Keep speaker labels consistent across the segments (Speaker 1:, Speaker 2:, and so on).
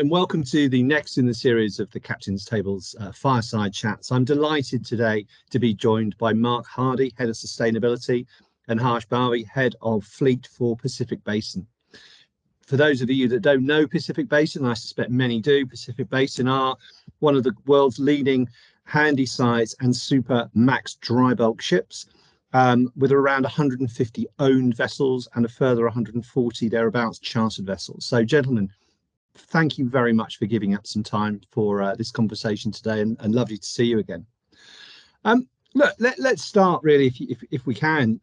Speaker 1: Hi, and welcome to the next in the series of the Captain's Table's Fireside Chats. I'm delighted today to be joined by Mark Hardy, Head of Sustainability, and Harsh Bhave, Head of Fleet for Pacific Basin. For those of you that don't know Pacific Basin, I suspect many do, Pacific Basin are one of the world's leading handy-size and super max dry bulk ships, with around 150 owned vessels and a further 140 thereabouts chartered vessels. So, gentlemen, thank you very much for giving up some time for this conversation today, and lovely to see you again. Look, let's start really, if we can,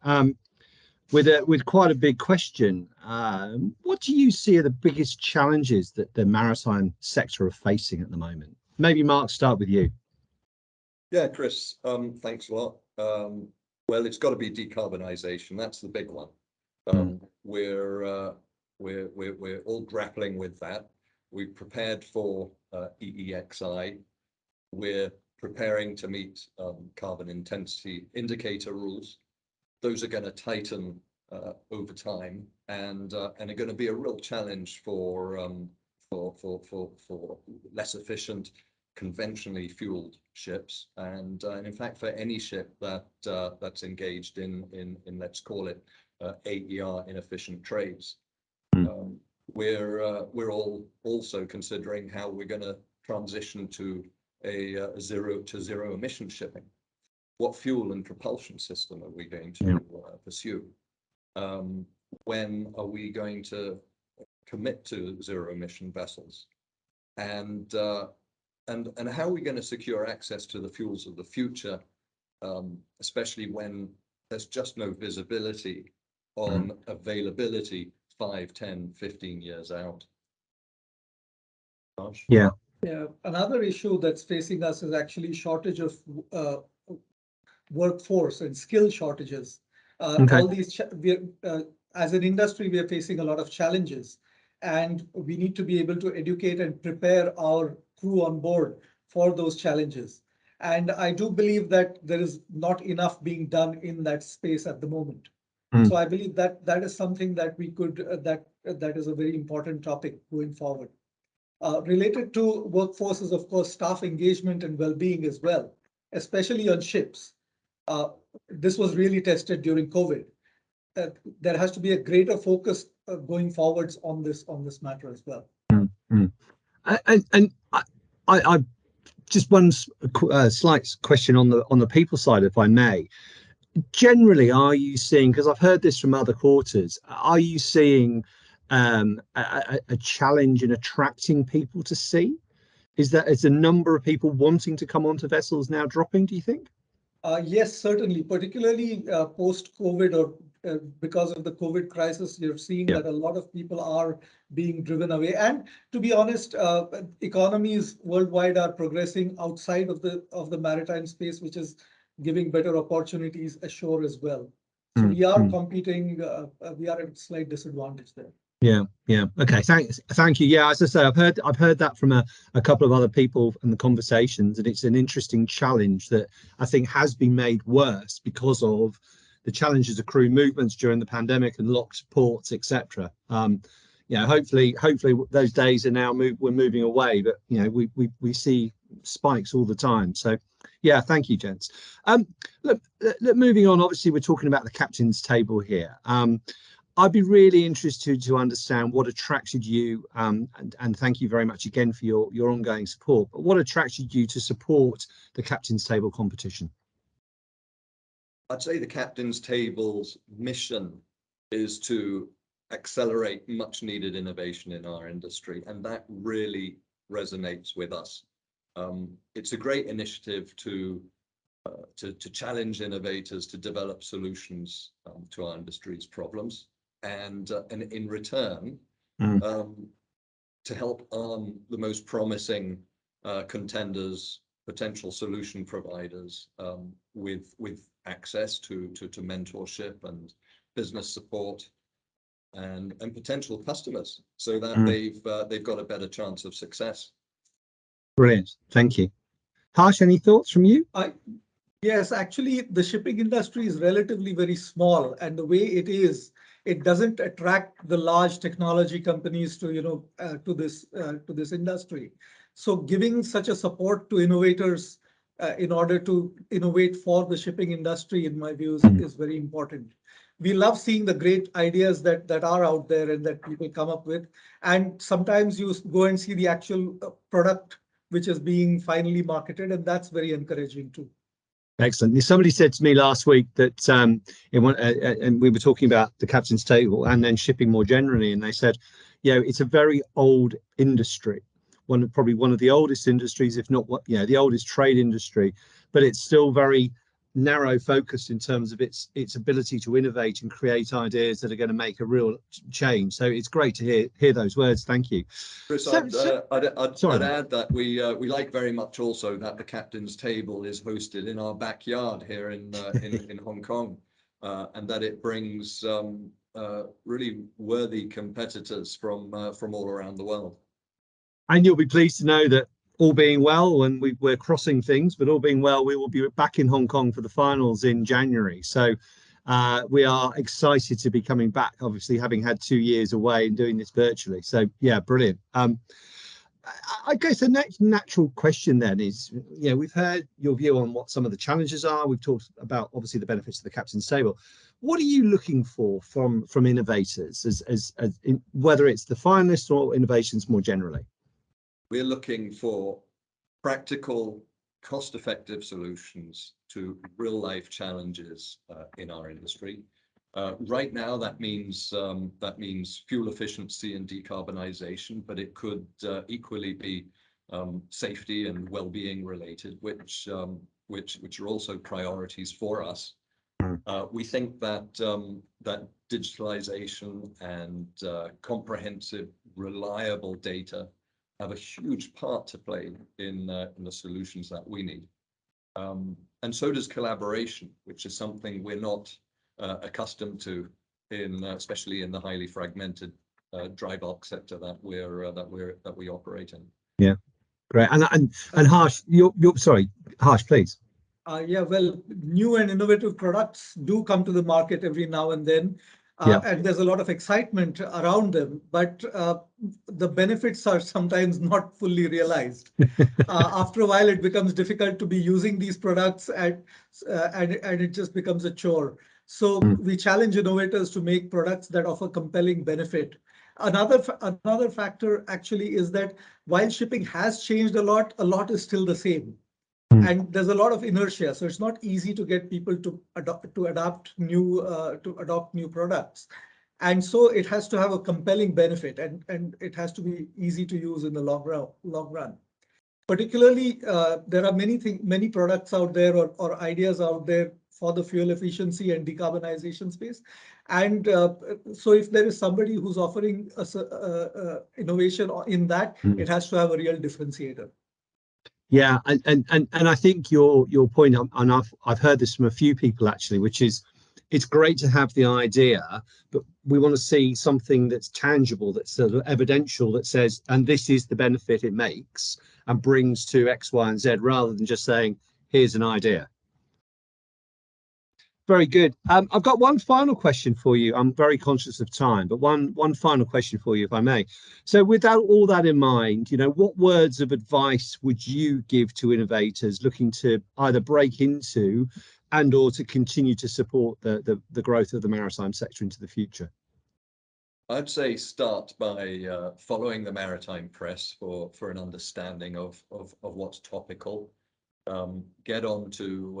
Speaker 1: with quite a big question. What do you see are the biggest challenges that the maritime sector are facing at the moment? Maybe Mark, start with you.
Speaker 2: Yeah, Chris, thanks a lot. Well, it's got to be decarbonisation. That's the big one. We're all grappling with that. We've prepared for EEXI. We're preparing to meet carbon intensity indicator rules. Those are going to tighten over time, and are going to be a real challenge for less efficient, conventionally fueled ships, and in fact for any ship that's engaged in let's call it AER, inefficient trades. We're all also considering how we're going to transition to a zero emission shipping. What fuel and propulsion system are we going to pursue? When are we going to commit to zero emission vessels? And how are we going to secure access to the fuels of the future, especially when there's just no visibility on availability 5, 10, 15 years out? Gosh.
Speaker 3: Yeah, another issue that's facing us is actually shortage of workforce and skill shortages. All these, as an industry, we are facing a lot of challenges, and we need to be able to educate and prepare our crew on board for those challenges. And I do believe that there is not enough being done in that space at the moment. So I believe that that is something that we could, that is a very important topic going forward. Related to workforce is, of course, staff engagement and well-being as well, especially on ships. This was really tested during COVID. There has to be a greater focus going forwards on this matter as well.
Speaker 1: And I just one slight question on the people side, if I may. Generally, are you seeing, because I've heard this from other quarters, are you seeing a challenge in attracting people to sea? Is the number of people wanting to come onto vessels now dropping, do you think?
Speaker 3: Yes, certainly, particularly post-COVID, or because of the COVID crisis, you're seeing that a lot of people are being driven away. And to be honest, economies worldwide are progressing outside of the maritime space, which is giving better opportunities ashore as well. So we are competing, we are at a slight disadvantage there.
Speaker 1: Yeah. Okay. Thank you. Yeah, as I say, I've heard that from a couple of other people in the conversations, and it's an interesting challenge that I think has been made worse because of the challenges of crew movements during the pandemic and locked ports, etc. Hopefully those days are now we're moving away, but we see spikes all the time. So yeah, thank you, gents. Look, moving on. Obviously, we're talking about the captain's table here. I'd be really interested to understand what attracted you, and thank you very much again for your ongoing support, but what attracted you to support the Captain's Table competition?
Speaker 2: I'd say the Captain's Table's mission is to accelerate much needed innovation in our industry, and that really resonates with us. It's a great initiative to challenge innovators to develop solutions to our industry's problems. And in return, to help arm the most promising contenders, potential solution providers, with access to mentorship and business support, and potential customers, so that they've got a better chance of success.
Speaker 1: Brilliant, thank you. Harsh, any thoughts from you?
Speaker 3: Yes, actually, the shipping industry is relatively very small, and the way it is, it doesn't attract the large technology companies to, to this industry. So giving such a support to innovators in order to innovate for the shipping industry, in my views, is very important. We love seeing the great ideas that are out there and that people come up with. And sometimes you go and see the actual product which is being finally marketed, and that's very encouraging too.
Speaker 1: Excellent. Somebody said to me last week that and we were talking about the captain's table and then shipping more generally, and they said, it's a very old industry, probably one of the oldest industries, if not the oldest trade industry, but it's still very narrow focused in terms of its ability to innovate and create ideas that are going to make a real change. So it's great to hear those words. Thank you.
Speaker 2: Chris, I'd add that we like very much also that the captain's table is hosted in our backyard here in Hong Kong, and that it brings really worthy competitors from all around the world.
Speaker 1: And you'll be pleased to know that all being well, and we're crossing things, but all being well, we will be back in Hong Kong for the finals in January. So we are excited to be coming back, obviously having had 2 years away and doing this virtually. So yeah, brilliant. I guess the next natural question then is, we've heard your view on what some of the challenges are. We've talked about obviously the benefits of the captain's table. What are you looking for from innovators, as whether it's the finalists or innovations more generally?
Speaker 2: We're looking for practical, cost-effective solutions to real-life challenges in our industry. Right now, that means fuel efficiency and decarbonization, but it could equally be safety and well-being related, which are also priorities for us. We think that that digitalization and comprehensive, reliable data have a huge part to play in the solutions that we need. And so does collaboration, which is something we're not accustomed to, especially in the highly fragmented dry bulk sector that we operate in.
Speaker 1: Yeah, great. And Harsh, sorry, Harsh, please.
Speaker 3: Yeah, well, new and innovative products do come to the market every now and then. And there's a lot of excitement around them, but the benefits are sometimes not fully realized. After a while, it becomes difficult to be using these products, and it just becomes a chore. So we challenge innovators to make products that offer compelling benefit. Another factor actually is that while shipping has changed a lot is still the same. And there's a lot of inertia, so it's not easy to get people to adopt new products, and so it has to have a compelling benefit, and it has to be easy to use in the long run. Particularly, there are many products out there or ideas out there for the fuel efficiency and decarbonization space, and so if there is somebody who's offering innovation in that, it has to have a real differentiator.
Speaker 1: Yeah, and I think your point, and I've heard this from a few people actually, which is it's great to have the idea, but we want to see something that's tangible, that's sort of evidential, that says, and this is the benefit it makes and brings to X, Y, and Z, rather than just saying, here's an idea. Very good. I've got one final question for you. I'm very conscious of time, but one final question for you, if I may. So without all that in mind, what words of advice would you give to innovators looking to either break into and or to continue to support the growth of the maritime sector into the future?
Speaker 2: I'd say start by following the maritime press for an understanding of what's topical. Get onto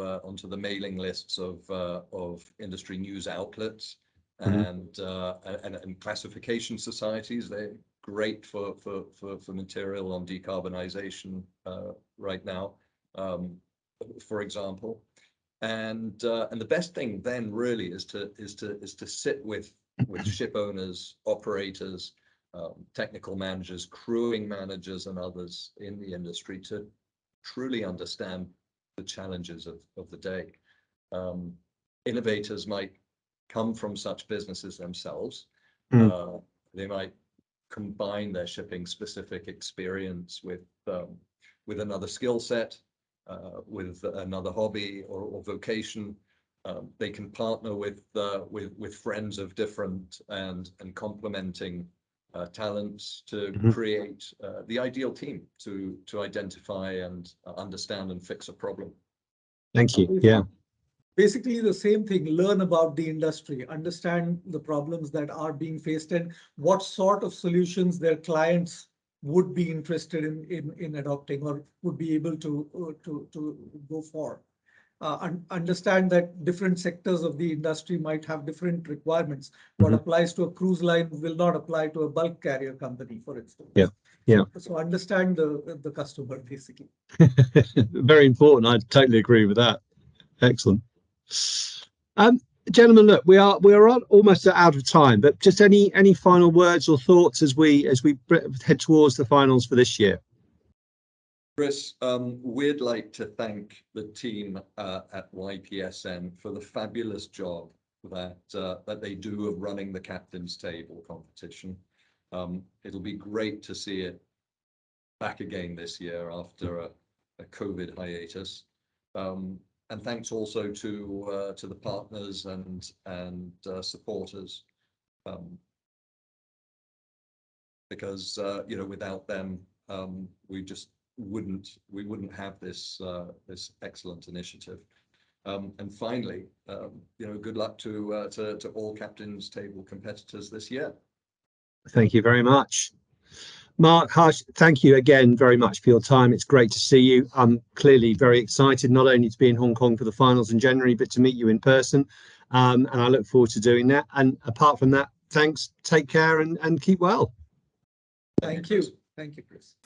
Speaker 2: the mailing lists of industry news outlets and classification societies. They're great for material on decarbonization right now, for example. And the best thing then really is to sit with ship owners, operators, technical managers, crewing managers, and others in the industry to truly understand the challenges of the day. Innovators might come from such businesses themselves. They might combine their shipping specific experience with another skill set, with another hobby or vocation. They can partner with friends of different and complementing talents to create the ideal team to identify and understand and fix a problem.
Speaker 1: Thank you. Yeah.
Speaker 3: Basically the same thing, learn about the industry, understand the problems that are being faced and what sort of solutions their clients would be interested in adopting or would be able to go for. Understand that different sectors of the industry might have different requirements. What applies to a cruise line will not apply to a bulk carrier company, for instance.
Speaker 1: Yeah. Yeah.
Speaker 3: So understand the customer, basically.
Speaker 1: Very important. I totally agree with that. Excellent. Gentlemen, look, we are almost out of time, but just any final words or thoughts as we head towards the finals for this year?
Speaker 2: Chris, we'd like to thank the team at YPSN for the fabulous job that they do of running the Captain's Table competition. It'll be great to see it back again this year after a COVID hiatus. And thanks also to the partners and supporters, because without them we wouldn't have this excellent initiative. And finally, good luck to all Captain's Table competitors this year.
Speaker 1: Thank you very much. Mark, Harsh, thank you again very much for your time. It's great to see you. I'm clearly very excited not only to be in Hong Kong for the finals in January, but to meet you in person. And I look forward to doing that. And apart from that, thanks, take care and keep well.
Speaker 3: Thank you. Thank you, Chris.